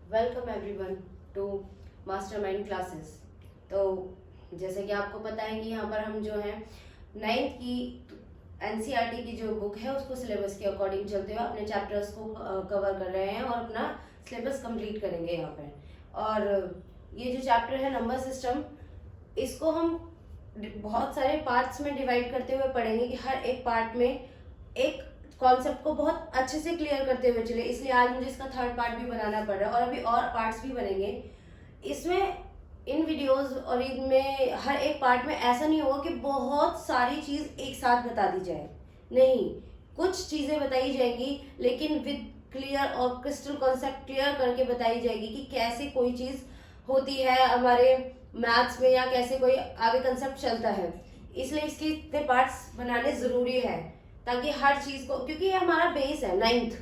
Welcome everyone to mastermind classes. तो जैसे कि आपको पता है कि यहाँ पर हम जो है नाइन्थ की एनसीईआरटी की जो बुक है उसको सिलेबस के अकॉर्डिंग चलते हुए अपने चैप्टर्स को कवर कर रहे हैं और अपना सिलेबस कंप्लीट करेंगे यहाँ पे। और ये जो चैप्टर है नंबर सिस्टम, इसको हम बहुत सारे पार्ट्स में डिवाइड करते हुए पढ़ेंगे कि हर एक पार्ट में एक कॉन्सेप्ट को बहुत अच्छे से क्लियर करते हुए चले, इसलिए आज मुझे इसका थर्ड पार्ट भी बनाना पड़ रहा है और अभी और पार्ट्स भी बनेंगे इसमें। इन वीडियोस और इनमें हर एक पार्ट में ऐसा नहीं होगा कि बहुत सारी चीज एक साथ बता दी जाए, नहीं, कुछ चीजें बताई जाएंगी लेकिन विद क्लियर और क्रिस्टल कॉन्सेप्ट क्लियर करके बताई जाएगी कि कैसे कोई चीज होती है हमारे मैथ्स में या कैसे कोई आगे कंसेप्ट चलता है। इसलिए इसके इतने पार्ट्स बनाने जरूरी है ताकि हर चीज को, क्योंकि ये हमारा बेस है नाइन्थ,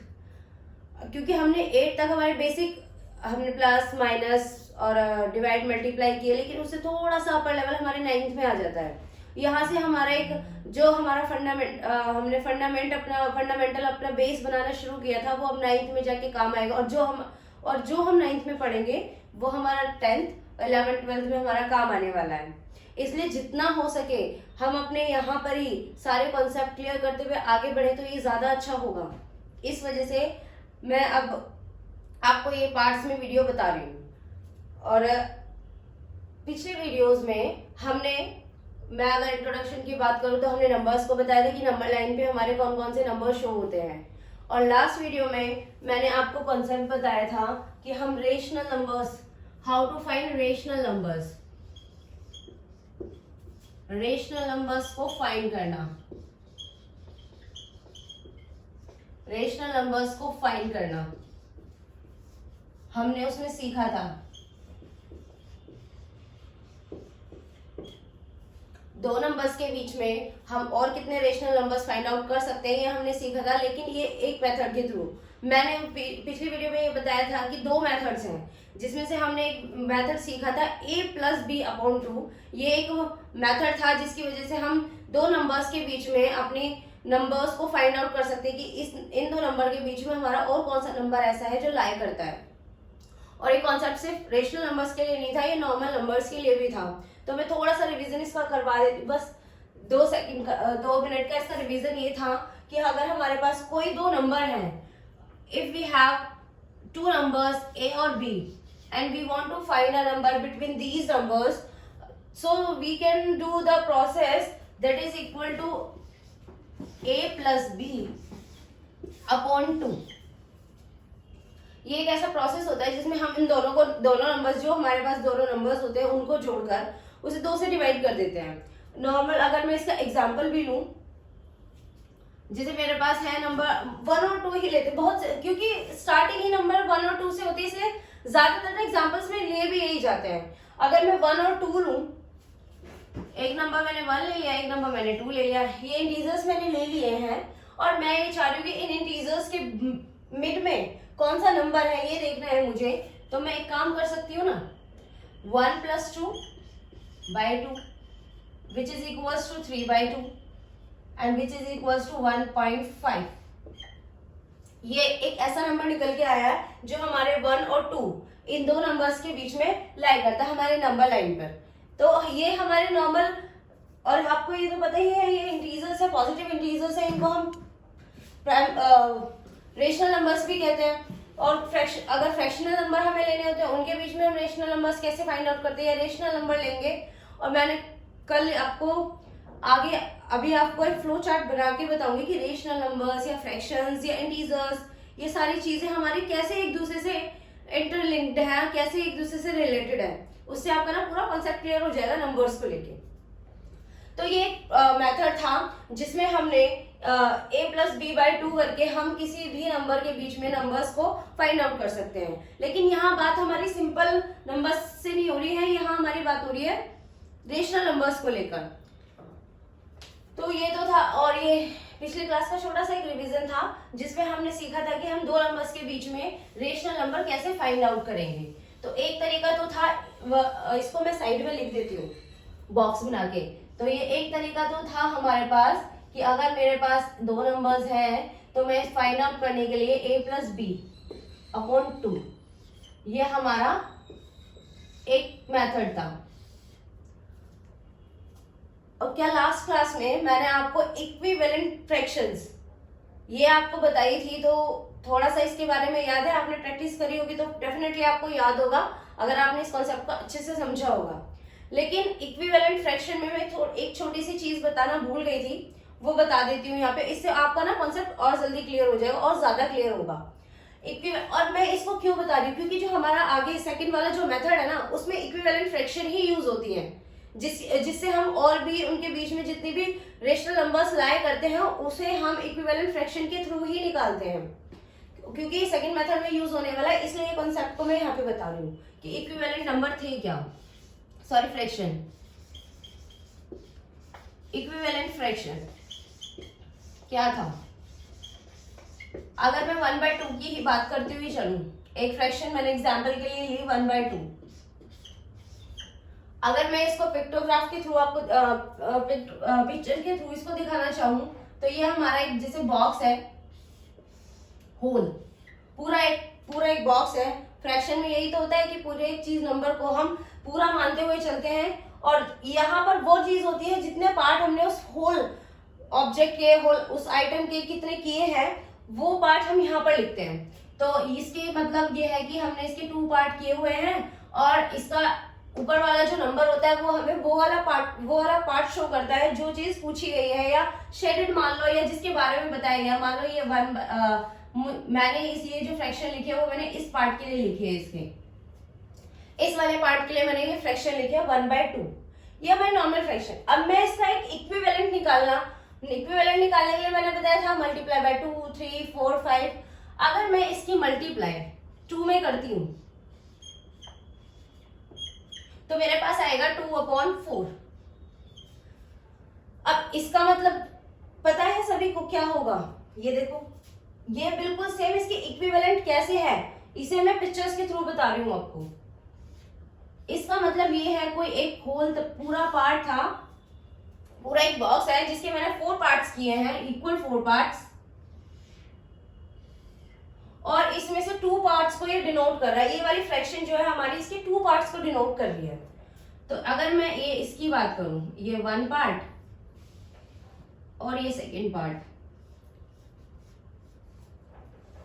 क्योंकि हमने 8 तक हमारे बेसिक हमने प्लस माइनस और डिवाइड मल्टीप्लाई किए, लेकिन उससे थोड़ा सा अपर लेवल हमारे नाइन्थ में आ जाता है। यहाँ से हमारा एक जो हमारा हमने फंडामेंटल अपना बेस बनाना शुरू किया था वो अब नाइन्थ में जाके काम आएगा, और जो हम नाइन्थ में पढ़ेंगे वो हमारा 10th 11th 12th में हमारा काम आने वाला है। इसलिए जितना हो सके हम अपने यहाँ पर ही सारे कॉन्सेप्ट क्लियर करते हुए आगे बढ़े तो ये ज्यादा अच्छा होगा। इस वजह से मैं अब आपको ये पार्ट्स में वीडियो बता रही हूँ। और पिछले वीडियोस में मैं अगर इंट्रोडक्शन की बात करूँ तो हमने नंबर्स को बताया था कि नंबर लाइन पे हमारे कौन कौन से नंबर शो होते हैं, और लास्ट वीडियो में मैंने आपको कॉन्सेप्ट बताया था कि हम rational numbers, how to find rational numbers, rational numbers को फाइंड करना, रेशनल नंबर्स को फाइंड करना हमने उसमें सीखा था। दो नंबर्स के बीच में हम और कितने रेशनल नंबर्स फाइंड आउट कर सकते हैं ये हमने सीखा था, लेकिन ये एक मेथड के थ्रू। मैंने पिछली वीडियो में ये बताया था कि दो मेथड्स हैं, जिसमें से हमने एक मेथड सीखा था a+b/2। ये एक मेथड था जिसकी वजह से हम दो नंबर्स के बीच में अपनी नंबर्स को फाइंड आउट कर सकते हैं कि इन दो नंबर के बीच में हमारा और कौन सा नंबर ऐसा है जो लाई करता है। और ये कॉन्सेप्ट सिर्फ रेशनल नंबर्स के लिए नहीं था, ये नॉर्मल नंबर्स के लिए भी था। तो मैं थोड़ा सा रिवीजन इसका करवा देती, बस 2 मिनट का इसका रिवीजन ये था कि अगर हमारे पास कोई दो नंबर है, if we have two numbers a और b and we want to find a number between these numbers, so we can do the process that is equal to a+b/2। ये एक ऐसा प्रोसेस होता है जिसमें हम इन दोनों नंबर्स, जो हमारे पास दोनों नंबर्स होते हैं उनको जोड़कर उसे 2 से डिवाइड कर देते हैं। नॉर्मल अगर मैं इसका एग्जांपल भी लूं, जैसे मेरे पास है नंबर 1 और 2 ही लेते हैं, बहुत क्योंकि स्टार्टिंग ही नंबर 1 और 2 से होती है, इसलिए ज्यादातर एग्जांपल्स में लिए भी यही जाते हैं। अगर मैं 1 और 2 लूं, एक नंबर मैंने 1 ले लिया, एक नंबर मैंने 2 ले लिया, ये इंटीजर्स मैंने ले लिए हैं, और मैं ये चाह रही हूँ कि इन इंटीजर्स के मिड में कौन सा नंबर है ये देखना है मुझे। तो मैं एक काम कर सकती हूँ ना, 1 + 2/2 which is equals to 3/2 and which is equals to 1.5। ये एक ऐसा नंबर निकल के आया है जो हमारे 1 और 2 इन दो नंबर्स के बीच में लाई करता है हमारे नंबर लाइन पर। तो ये हमारे नॉर्मल, और आपको ये तो पता ही है ये इंटीजर्स है, पॉजिटिव इंटीजर्स है, इनको हम रेशनल नंबर्स भी कहते हैं। और अगर फ्रैक्शनल नंबर हमें लेने होते हैं उनके बीच में हम रेशनल नंबर्स कैसे फाइंड आउट करते हैं, रेशनल नंबर लेंगे। और मैंने कल आपको आगे अभी आपको एक फ्लो चार्ट बना के बताऊंगी कि रेशनल नंबर्स या फ्रैक्शंस या इंटीजर्स, ये सारी चीजें हमारी कैसे एक दूसरे से इंटरलिंक्ड है, कैसे एक दूसरे से रिलेटेड है। उससे आपका ना पूरा कॉन्सेप्ट क्लियर हो जाएगा नंबर्स को लेके। तो ये मेथड था जिसमें हमने a+b/2 करके हम किसी भी नंबर के बीच में नंबर्स को फाइंड आउट कर सकते हैं। लेकिन यहाँ बात हमारी सिंपल नंबर्स से नहीं हो रही है, यहाँ हमारी बात हो रही है रेशनल नंबर्स को लेकर। तो ये तो था, और ये पिछली क्लास का छोटा सा एक रिवीजन था जिसमें हमने सीखा था कि हम दो नंबर्स के बीच में रेशनल नंबर कैसे फाइंड आउट करेंगे। तो एक तरीका तो था, इसको मैं साइड में लिख देती हूँ बॉक्स बना के। तो ये एक तरीका तो था हमारे पास कि अगर मेरे पास दो नंबर्स हैं तो मैं फाइंड आउट करने के लिए a+b/2 ये हमारा एक मेथड था। और क्या लास्ट क्लास में मैंने आपको इक्विवेलेंट फ्रैक्शंस ये आपको बताई थी, तो थोड़ा सा इसके बारे में याद है? आपने प्रैक्टिस करी होगी तो डेफिनेटली आपको याद होगा अगर आपने इस कॉन्सेप्ट को अच्छे से समझा होगा। लेकिन इक्विवेलेंट फ्रैक्शन में मैं एक छोटी सी चीज बताना भूल गई थी, वो बता देती हूँ यहाँ पे। इससे आपका ना कॉन्सेप्ट और जल्दी क्लियर हो जाएगा और ज्यादा क्लियर होगा। और मैं इसको क्यों बता रही हूँ, क्योंकि जो हमारा आगे सेकंड वाला जो मेथड है ना, उसमें इक्विवेलेंट फ्रैक्शन ही यूज होती है, जिससे हम और भी उनके बीच में जितनी भी रेशनल नंबर्स लाए करते हैं उसे हम इक्विवेलेंट फ्रैक्शन के थ्रू ही निकालते हैं, क्योंकि सेकंड मेथड में यूज होने वाला है। इसलिए ये कॉन्सेप्ट को मैं यहाँ पे बता रही हूँ कि इक्विवेलेंट नंबर थे क्या, सॉरी फ्रैक्शन, इक्विवेलेंट फ्रैक्शन क्या था। अगर मैं 1/2 की ही बात करती हुई चलूं, एक फ्रैक्शन मैंने एग्जांपल के लिए ली 1/2। अगर मैं इसको पिक्टोग्राफ के थ्रू आपको पिक्चर के थ्रू इसको दिखाना चाहूं, तो ये हमारा एक जैसे बॉक्स है, होल, पूरा एक बॉक्स है। फ्रैक्शन में यही तो होता है कि पूरे एक चीज नंबर को हम पूरा मानते हुए चलते हैं, और यहाँ पर वो चीज होती है जितने पार्ट हमने उस होल ऑब्जेक्ट के, होल उस आइटम के कितने किए हैं, वो पार्ट हम यहाँ पर लिखते हैं। तो इसके मतलब ये है कि हमने इसके 2 पार्ट किए हुए हैं, और इसका ऊपर वाला जो नंबर होता है वो हमें वो वाला पार्ट शो करता है जो चीज पूछी गई है, या शेडेड मान लो, या जिसके बारे में बताया गया। मान लो ये मैंने ये जो फ्रैक्शन लिखे है वो मैंने इस पार्ट के लिए लिखे है, इस वाले पार्ट के लिए मैंने ये फ्रैक्शन लिखे है 1/2। ये हमारी नॉर्मल फ्रैक्शन। अब मैं इसका एक इक्विवेलेंट निकालने के लिए मैंने बताया था मल्टीप्लाई बाय 2, 3, 4, 5। अगर मैं इसकी मल्टीप्लाई 2 में करती हूं तो मेरे पास आएगा 2/4। अब इसका मतलब पता है सभी को क्या होगा? ये देखो, ये बिल्कुल सेम इसकी इक्विवेलेंट कैसे है, इसे मैं पिक्चर्स के थ्रू बता रही हूं आपको। इसका मतलब ये है, कोई एक होल पूरा पार्ट था, पूरा एक बॉक्स है जिसके मैंने 4 पार्ट्स किए हैं, इक्वल 4 पार्ट्स, और इसमें से 2 पार्ट्स को ये डिनोट कर रहा है। ये वाली फ्रैक्शन जो है हमारी इसके 2 पार्ट्स को डिनोट कर रही है। तो अगर मैं ये इसकी बात करूं, ये 1 पार्ट और ये सेकेंड पार्ट,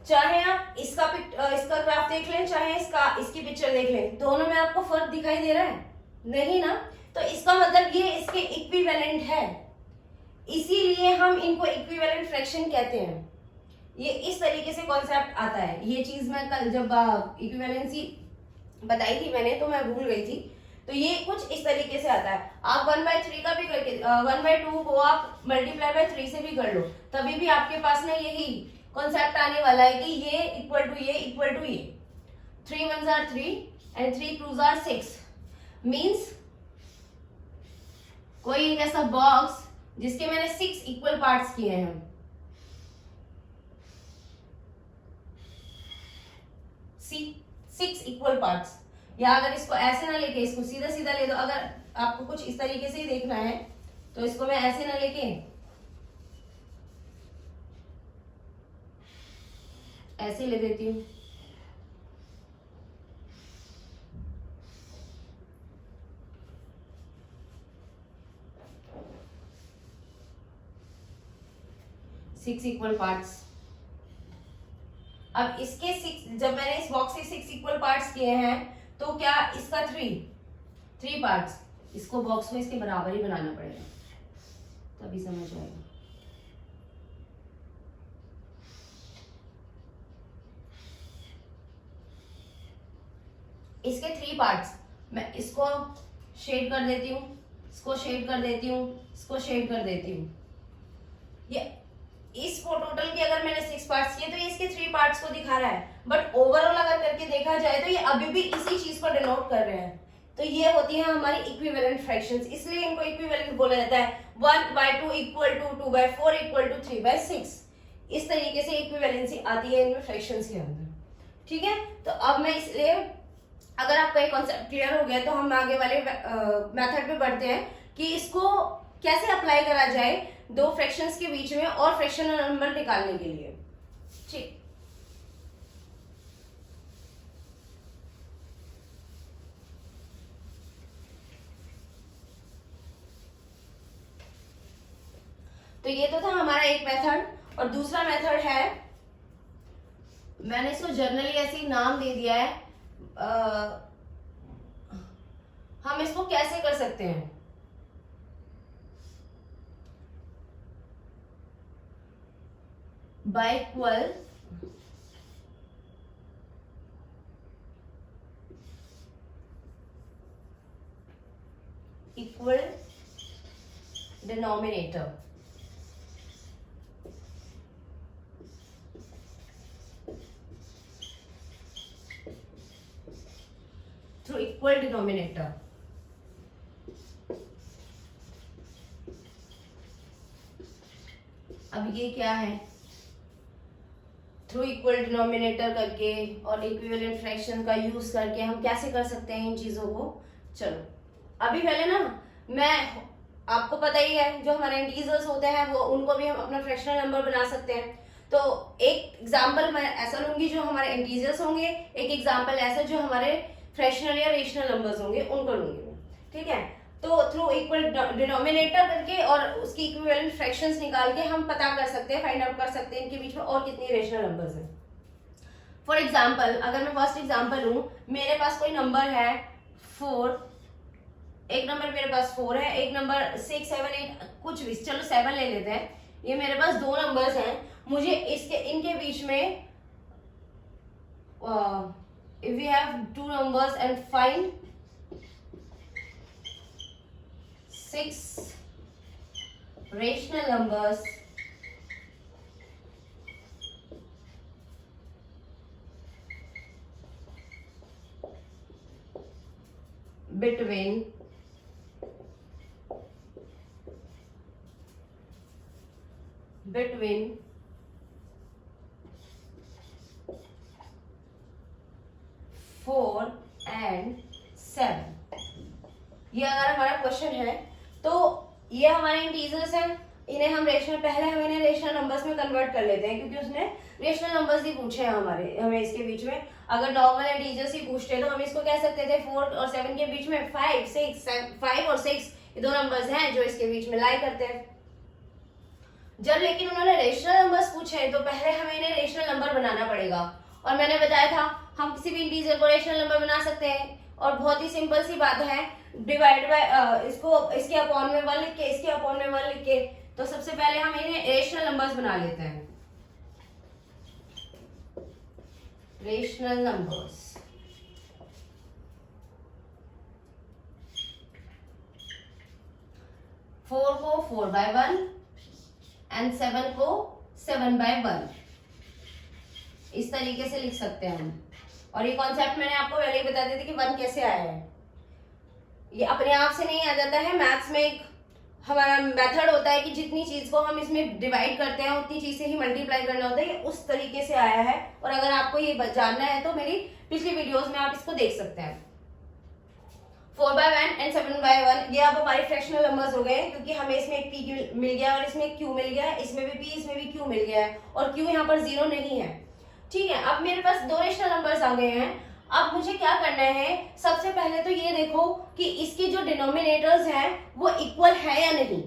चाहे आप इसका ग्राफ देख लें, चाहे इसकी पिक्चर देख लें, दोनों में आपको फर्क दिखाई दे रहा है? नहीं ना। तो इसका मतलब ये इसके इक्विवेलेंट है, इसीलिए हम इनको इक्विवेलेंट फ्रैक्शन कहते हैं। ये इस तरीके से कॉन्सेप्ट आता है। ये चीज मैं कल जब इक्विवेलेंसी बताई थी मैंने, तो मैं भूल गई थी। तो ये कुछ इस तरीके से आता है। आप 1/3 का भी करके 1/2 को आप मल्टीप्लाई बाय 3 से भी कर लो, तभी भी आपके पास ना यही कॉन्सेप्ट आने वाला है कि ये इक्वल टू ये इक्वल टू ये। 3 1s are 3 and 3 2s are 6 means कोई एक ऐसा बॉक्स जिसके मैंने 6 इक्वल पार्ट्स किए हैं। 6 इक्वल पार्ट्स। या अगर इसको ऐसे ना लेके इसको सीधा सीधा ले दो, अगर आपको कुछ इस तरीके से ही देखना है तो इसको मैं ऐसे ना लेके ऐसे ले देती हूँ। Six equal parts. अब इसके 6, जब मैंने इस बॉक्स के 6 इक्वल पार्ट्स किए हैं, तो क्या इसका 3 पार्ट्स, इसको बॉक्स में इसके बराबर ही बनाना पड़ेगा, तभी समझ आएगा। इसके 3 पार्ट्स, मैं इसको शेड कर देती हूँ, इसको शेड कर देती हूँ, इसको शेड कर देती हूँ। ये इस टोटल के अगर मैंने 6 पार्ट्स किए तो ये इसके 3 पार्ट्स को दिखा रहा है, बट ओवरऑल अगर करके देखा जाए तो ये अभी भी इसी चीज को डिनोट कर रहे हैं। तो ये होती है हमारी इक्विवेलेंट फ्रैक्शंस, इसलिए इनको इक्विवेलेंट बोला जाता है। 1/2 इक्वल टू 2/4 इक्वल टू 3/6। इस तरीके से इक्विवेलेंसी आती है इनमें फ्रैक्शंस के अंदर। ठीक है, तो अब मैं इसलिए अगर आपका ये कॉन्सेप्ट क्लियर हो गया तो हम आगे वाले मेथड पे बढ़ते हैं कि इसको कैसे अप्लाई करा जाए दो फ्रैक्शंस के बीच में और फ्रैक्शनल नंबर निकालने के लिए। ठीक, तो ये तो था हमारा एक मेथड, और दूसरा मेथड है, मैंने इसको जनरली ऐसे ही नाम दे दिया है, हम इसको कैसे कर सकते हैं, by equal denominator. Through equal denominator. अब ये क्या है, थ्रू इक्वल डिनोमिनेटर करके और इक्विवेलेंट फ्रैक्शन का यूज करके हम कैसे कर सकते हैं इन चीजों को। चलो अभी पहले ना, मैं आपको पता ही है जो हमारे इंटीजर्स होते हैं वो उनको भी हम अपना फ्रैक्शनल नंबर बना सकते हैं। तो एक एग्जांपल मैं ऐसा लूंगी जो हमारे इंटीजर्स होंगे, एक एग्जांपल ऐसा जो हमारे फ्रैक्शनल या रेशनल नंबर्स होंगे उनको लूंगी मैं, ठीक है। तो थ्रू इक्वल डिनोमिनेटर करके और उसकी इक्विवेलेंट फ्रैक्शंस निकाल के हम पता कर सकते हैं, फाइंड आउट कर सकते हैं इनके बीच में और कितनी रेशनल नंबर्स हैं। फॉर एग्जांपल अगर मैं फर्स्ट एग्जांपल लूं, मेरे पास कोई नंबर है 4, एक नंबर मेरे पास 4 है, एक नंबर 6, 7, 8 कुछ भी, चलो 7 ले लेते हैं। ये मेरे पास दो नंबर्स हैं, मुझे इनके बीच में if we have two numbers and find 6 rational numbers between 4 and 7। ये अगर हमारा क्वेश्चन है तो ये हमारे इंटीजर्स हैं, इन्हें हम रेशनल, पहले हम इन्हें रेशनल नंबर्स में कन्वर्ट कर लेते हैं क्योंकि उसने रेशनल नंबर्स ही पूछे हैं हमें इसके बीच में। अगर नॉर्मल इंटीजर्स ही पूछते तो हम इसको कह सकते थे 4 और 7 के बीच में 5 और 6 ये दो नंबर्स हैं जो इसके बीच में लाई करते हैं। जब लेकिन उन्होंने रेशनल नंबर्स पूछे तो पहले हमें इन्हें रेशनल नंबर बनाना पड़ेगा, और मैंने बताया था हम किसी भी इंटीजर को रेशनल नंबर बना सकते हैं, और बहुत ही सिंपल सी बात है, डिवाइड बाय इसको इसके अपॉन में 1 लिख के, इसके अपॉन में 1 लिख के। तो सबसे पहले हम इन्हें रेशनल नंबर्स बना लेते हैं, रेशनल नंबर्स। फोर को 4/1 एंड 7 को 7/1, इस तरीके से लिख सकते हैं हम। और ये कॉन्सेप्ट मैंने आपको पहले ही बता दी थी कि 1 कैसे आया है, ये अपने आप से नहीं आ जाता है। मैथ्स में एक हमारा मेथड होता है कि जितनी चीज को हम इसमें डिवाइड करते हैं उतनी चीज से ही मल्टीप्लाई करना होता है, ये उस तरीके से आया है। और अगर आपको ये जानना है तो मेरी पिछली वीडियोस में आप इसको देख सकते हैं। 4/1 एंड 7/1 ये अब हमारे फ्रैक्शनल नंबर्स हो गए, क्योंकि हमें इसमें एक p मिल गया और इसमें एक q मिल गया है, इसमें भी p इसमें भी q मिल गया है, और q यहाँ पर 0 नहीं है, ठीक है। अब मेरे पास दो रेशनल नंबर्स आ गए हैं। अब मुझे क्या करना है, सबसे पहले तो ये देखो कि इसके जो डिनोमिनेटर्स हैं वो इक्वल है या नहीं।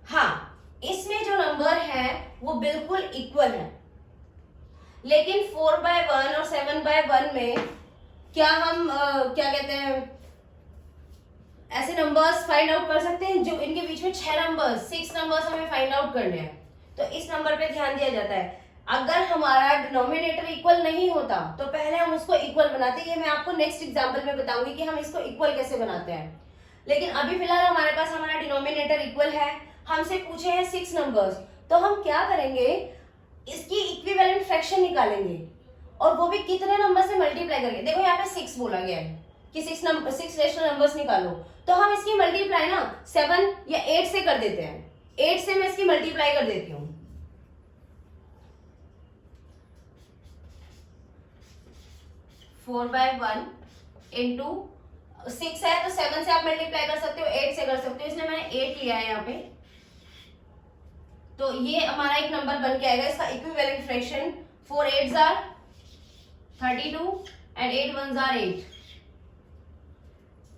हाँ, इसमें जो नंबर है वो बिल्कुल इक्वल है, लेकिन 4/1 और 7/1 में क्या हम क्या कहते हैं, ऐसे नंबर्स फाइंड आउट कर सकते हैं जो इनके बीच में 6 नंबर्स हमें फाइंड आउट करने हैं। तो इस नंबर पे ध्यान दिया जाता है। अगर हमारा डिनोमिनेटर इक्वल नहीं होता तो पहले हम उसको इक्वल बनाते हैं। ये मैं आपको नेक्स्ट एग्जांपल में बताऊंगी कि हम इसको इक्वल कैसे बनाते हैं। लेकिन अभी फिलहाल हमारे पास हमारा डिनोमिनेटर इक्वल है, हमसे पूछे हैं 6 नंबर्स, तो हम क्या करेंगे, इसकी इक्विवेलेंट फ्रैक्शन निकालेंगे, और वो भी कितने नंबर से मल्टीप्लाई करके। देखो यहाँ पे 6 बोला गया है कि 6 रेशनल नंबर्स निकालो, तो हम इसकी मल्टीप्लाई ना 7 या 8 से कर देते हैं। 8 से मैं इसकी मल्टीप्लाई कर देती हूँ। 4/1 इंटू 6 है तो 7 से आप मल्टीप्लाई कर सकते हो, 8 से कर सकते हो, इसलिए मैंने 8 लिया है यहाँ पे। तो ये हमारा एक नंबर बन के आएगा, इसका equivalent fraction 4 8s are 32 and 8 1s are 8।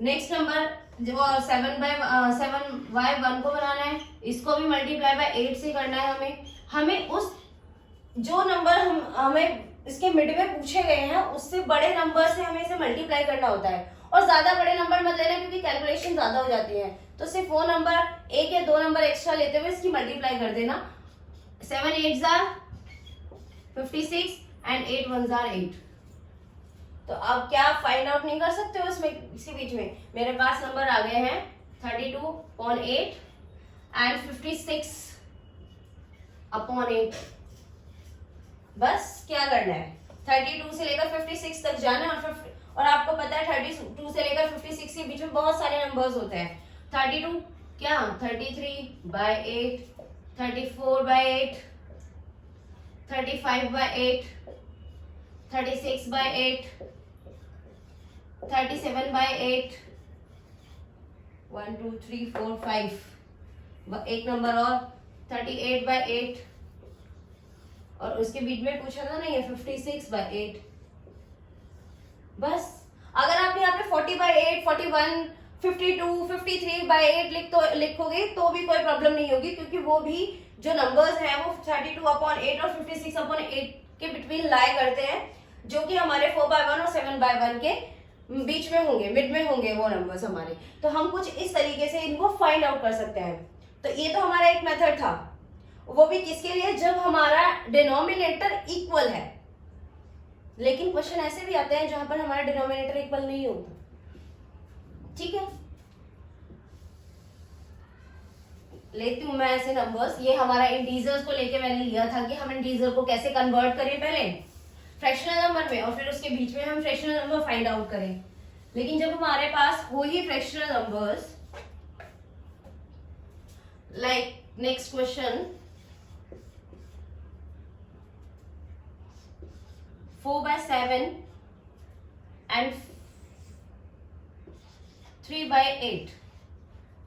Next number और 7/7y1 को बनाना है, इसको भी मल्टीप्लाई बाय 8 से करना है हमें उस जो नंबर हमें इसके मिड में पूछे गए हैं उससे बड़े नंबर से हमें इसे मल्टीप्लाई करना होता है। और ज्यादा बड़े नंबर मत लेना क्योंकि कैलकुलेशन ज्यादा हो जाती है, तो सिर्फ वो नंबर एक या दो नंबर एक्स्ट्रा लेते हुए इसकी मल्टीप्लाई कर देना। 7 8s are 56 and 8 1s are 8। तो अब क्या फाइंड आउट नहीं कर सकते हो इसमें, इसी बीच में मेरे पास नंबर आ गए हैं 32/8 एंड 56/8। बस क्या करना है, 32 से लेकर 56 तक जाना है और आपको पता है 32 से लेकर 56 के बीच में बहुत सारे नंबर्स होते हैं। 32 क्या 33/8, 34/8, 35/8, 36/8, 37/8, 1 2 3 4 5, एक नंबर और 38/8 और उसके बीच में पूछा था ना ये 56/8। बस अगर आप यहाँ पे 40/8, 41, 52, 53/8 लिखोगे तो भी कोई प्रॉब्लम नहीं होगी क्योंकि वो भी जो नंबर्स हैं वो 32/8 और 56/8 के बिटवीन लाई करते हैं, जो कि हमारे 4/1 और 7/1 के बीच में होंगे, मिड में होंगे वो नंबर्स हमारे। तो हम कुछ इस तरीके से इनको फाइंड आउट कर सकते हैं। तो ये तो हमारा एक मेथड था, वो भी किसके लिए, जब हमारा डिनोमिनेटर इक्वल है। लेकिन क्वेश्चन ऐसे भी आते हैं जहां पर हमारा डिनोमिनेटर इक्वल नहीं होता। ठीक है, लेती हूं मैं ऐसे नंबर्स। ये हमारा इंटीजर्स को लेके मैंने लिया था कि हम इंटीजर को कैसे कन्वर्ट करें पहले फ्रैक्शनल नंबर में और फिर उसके बीच में हम फ्रैक्शनल नंबर फाइंड आउट करें। लेकिन जब हमारे पास हो ही fractional numbers, like next question 4/7 and 3/8,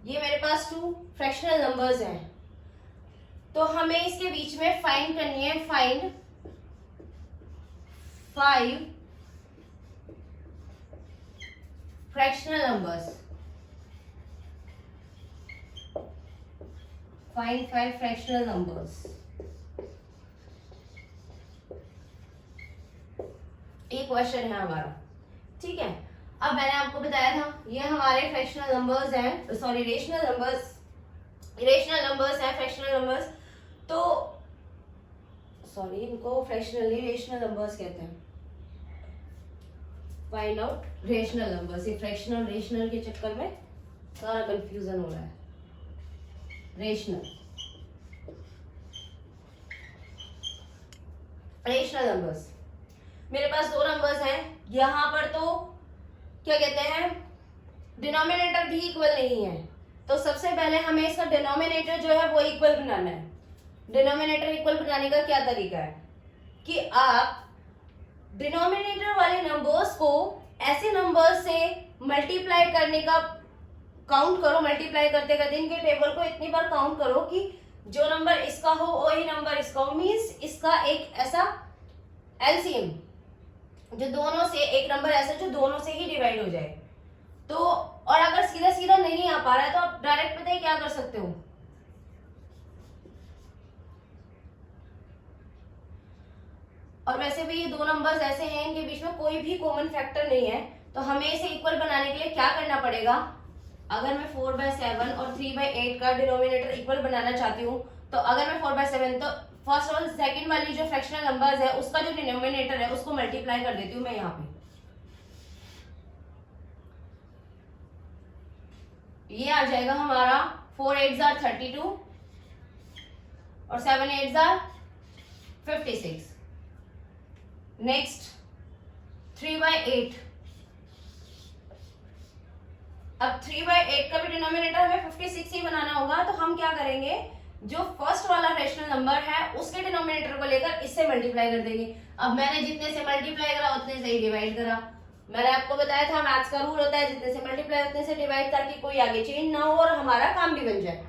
ये मेरे पास 2 फ्रैक्शनल नंबर्स हैं। तो हमें इसके बीच में फाइंड करनी है, find 5 fractional numbers, find 5 fractional numbers. एक क्वेश्चन है हमारा। ठीक है, अब मैंने आपको बताया था ये हमारे फ्रैक्शनल नंबर्स हैं, sorry rational numbers, irrational numbers हैं फ्रैक्शनल नंबर्स। तो सॉरी इनको फ्रैक्शनल नहीं रेशनल नंबर्स कहते हैं। फाइंड आउट रेशनल नंबर्स, ये फ्रैक्शनल रेशनल के चक्कर में सारा कंफ्यूजन हो रहा है। रेशनल नंबर्स, मेरे पास 2 नंबर्स हैं। यहां पर तो क्या कहते हैं, डिनोमिनेटर भी इक्वल नहीं है, तो सबसे पहले हमें इसका डिनोमिनेटर जो है वो इक्वल बनाना है। डिनोमिनेटर इक्वल बनाने का क्या तरीका है कि आप डिनोमिनेटर वाले नंबर्स को ऐसे नंबर्स से मल्टीप्लाई करने का काउंट करो, मल्टीप्लाई करते करते इनके टेबल को इतनी बार काउंट करो कि जो नंबर इसका हो वही नंबर इसका हो, मीन्स इसका एक ऐसा एलसीएम जो दोनों से, एक नंबर ऐसा जो दोनों से ही डिवाइड हो जाए। तो और अगर सीधा सीधा नहीं आ पा रहा है तो आप डायरेक्ट पता है क्या कर सकते हो, और वैसे भी ये 2 नंबर्स ऐसे हैं इनके बीच में कोई भी कॉमन फैक्टर नहीं है, तो हमें इसे इक्वल बनाने के लिए क्या करना पड़ेगा। अगर मैं 4/7 और 3/8 का डिनोमिनेटर इक्वल बनाना चाहती हूँ, तो अगर मैं 4/7 तो फर्स्ट और सेकंड वाली जो फ्रैक्शनल नंबर्स है उसका जो डिनोमिनेटर है उसको मल्टीप्लाई कर देती हूँ मैं यहाँ पे। ये आ जाएगा हमारा 4 8s are 32 और 7 8s are 56। नेक्स्ट 3/8, अब 3/8 का भी डिनोमिनेटर हमें 56 ही बनाना होगा। तो हम क्या करेंगे, जो फर्स्ट वाला रेशनल नंबर है उसके डिनोमिनेटर को लेकर इससे मल्टीप्लाई कर देंगे। अब मैंने जितने से मल्टीप्लाई करा उतने से ही डिवाइड करा। मैंने आपको बताया था मैथ्स का रूल होता है जितने से मल्टीप्लाई उतने से डिवाइड, ताकि कोई आगे चेंज ना हो और हमारा काम भी बन जाए।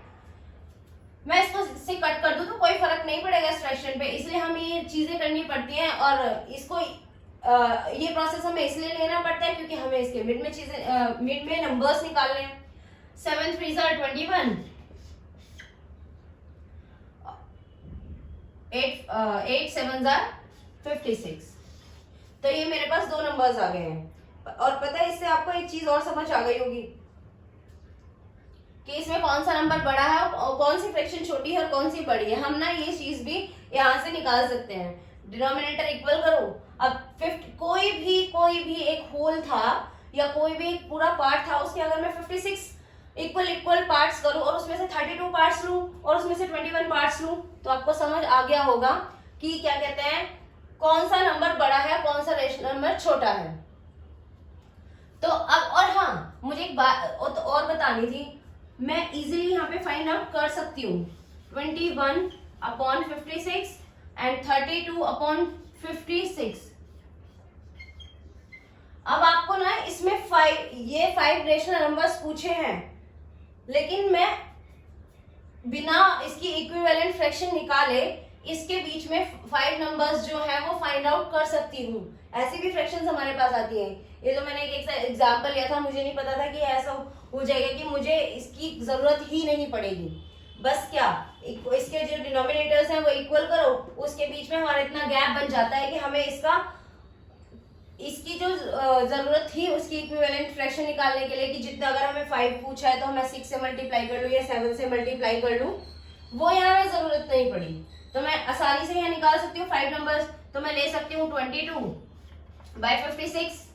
मैं इसको इससे कट कर दूं तो कोई फर्क नहीं पड़ेगा इस फ्रैक्शन पे, इसलिए हमें ये चीजें करनी पड़ती हैं। और इसको ये प्रोसेस हमें इसलिए लेना पड़ता है क्योंकि हमें इसके मिड में चीजें, मिड में नंबर्स निकालने हैं। 7 3 are 21, 8 7 are 56। तो ये मेरे पास दो नंबर्स आ गए हैं। और पता है इससे आपको एक चीज और समझ आ गई होगी कि इसमें कौन सा नंबर बड़ा है और कौन सी फ्रैक्शन छोटी है और कौन सी बड़ी है। हम ना ये चीज भी यहाँ से निकाल सकते हैं। डिनोमिनेटर इक्वल करो, अब 50 कोई भी एक होल था या कोई भी एक पूरा पार्ट था, उसके अगर मैं 56 इक्वल पार्ट्स करूं और उसमें से 32 पार्ट्स लूं और उसमें से 21 पार्ट्स लूं, तो आपको समझ आ गया होगा कि क्या कहते हैं, कौन सा नंबर बड़ा है, कौन सा रेशनल नंबर छोटा है। तो अब और हाँ, मुझे एक बात और बतानी थी, मैं इजीली यहाँ पे फाइंड आउट कर सकती हूँ 21/56 एंड 32/56। अब आपको ना इसमें 5 रेशनल नंबर्स पूछे हैं, लेकिन मैं बिना इसकी इक्विवेलेंट फ्रैक्शन निकाले इसके बीच में 5 नंबर्स जो है वो फाइंड आउट कर सकती हूँ। ऐसी भी फ्रैक्शंस हमारे पास आती हैं। ये तो मैंने एक एग्जांपल लिया था, मुझे नहीं पता था कि ऐसा हो जाएगा कि मुझे इसकी जरूरत ही नहीं पड़ेगी। बस क्या इसके जो डिनोमिनेटर्स हैं वो इक्वल करो, उसके बीच में हमारा इतना गैप बन जाता है कि हमें इसकी जो जरूरत थी उसकी इक्विवेलेंट फ्रैक्शन निकालने के लिए कि जितना अगर हमें 5 पूछा है तो मैं 6 से मल्टीप्लाई कर लूँ या 7 से मल्टीप्लाई कर लूँ, वो यहाँ में जरूरत नहीं पड़ी। तो मैं आसानी से यहाँ निकाल सकती हूँ 5 नंबर्स। तो मैं ले सकती हूँ 22/56,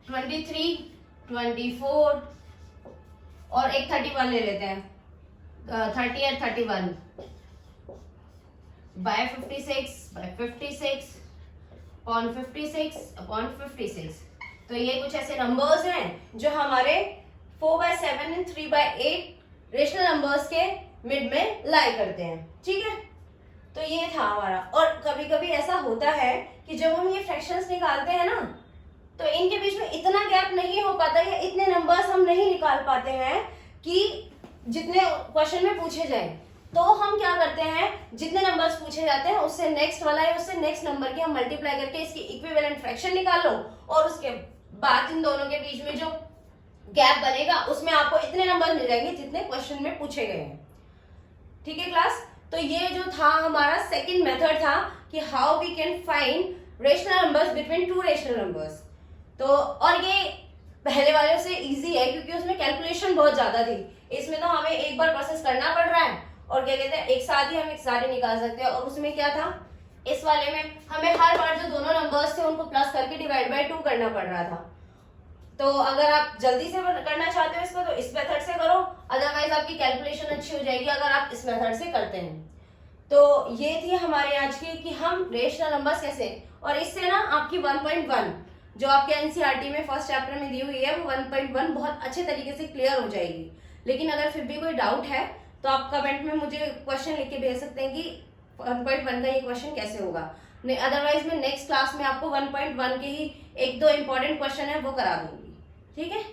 23, 24 और एक 31 ले लेते हैं, 30 और 31/56/56 56/56। तो ये कुछ ऐसे नंबर्स हैं जो हमारे 4/7 और 3/8 रेशनल नंबर्स के मिड में लाई करते हैं। ठीक है, तो ये था हमारा। और कभी कभी ऐसा होता है कि जब हम ये फ्रैक्शंस निकालते हैं ना, तो इनके बीच में इतना गैप नहीं हो पाता या इतने नंबर्स हम नहीं निकाल पाते हैं कि जितने क्वेश्चन में पूछे जाए। तो हम क्या करते हैं, जितने नंबर्स पूछे जाते हैं उससे नेक्स्ट वाला या उससे नेक्स्ट नंबर की हम मल्टीप्लाई करके इसकी इक्विवेलेंट फ्रैक्शन निकाल लो, और उसके बाद इन दोनों के बीच में जो गैप बनेगा उसमें आपको इतने नंबर मिल जाएंगे जितने क्वेश्चन में पूछे गए हैं। ठीक है क्लास, तो ये जो था हमारा सेकंड मेथड था कि how we can find rational numbers between two rational numbers. तो और ये पहले वाले से इजी है क्योंकि उसमें कैलकुलेशन बहुत ज्यादा थी। इसमें तो हमें एक बार प्रोसेस करना पड़ रहा है और क्या कहते हैं एक साथ ही हम एक सारे निकाल सकते हैं। और उसमें क्या था, इस वाले में हमें हर बार जो दोनों नंबर्स थे उनको प्लस करके डिवाइड बाय 2 करना पड़ रहा था। तो अगर आप जल्दी से करना चाहते हो इसको तो इस मेथड से करो, अदरवाइज आपकी कैलकुलेशन अच्छी हो जाएगी अगर आप इस मेथड से करते हैं। तो ये थी हमारे आज की कि हम रेशनल नंबर्स कैसे, और इससे ना आपकी 1.1 जो आपके एनसीईआरटी में फर्स्ट चैप्टर में दी हुई है वो 1.1 बहुत अच्छे तरीके से क्लियर हो जाएगी। लेकिन अगर फिर भी कोई डाउट है तो आप कमेंट में मुझे क्वेश्चन लिख के भेज सकते हैं कि 1.1 का ये क्वेश्चन कैसे होगा। नहीं अदरवाइज मैं नेक्स्ट क्लास में आपको 1.1 के ही 1-2 इंपॉर्टेंट क्वेश्चन है वो करा दूंगी। ठीक है,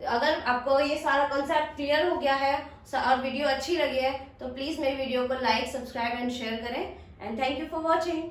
अगर आपको ये सारा कॉन्सेप्ट क्लियर हो गया है और वीडियो अच्छी लगी है तो प्लीज मेरी वीडियो को लाइक, सब्सक्राइब एंड शेयर करें। And thank you for watching.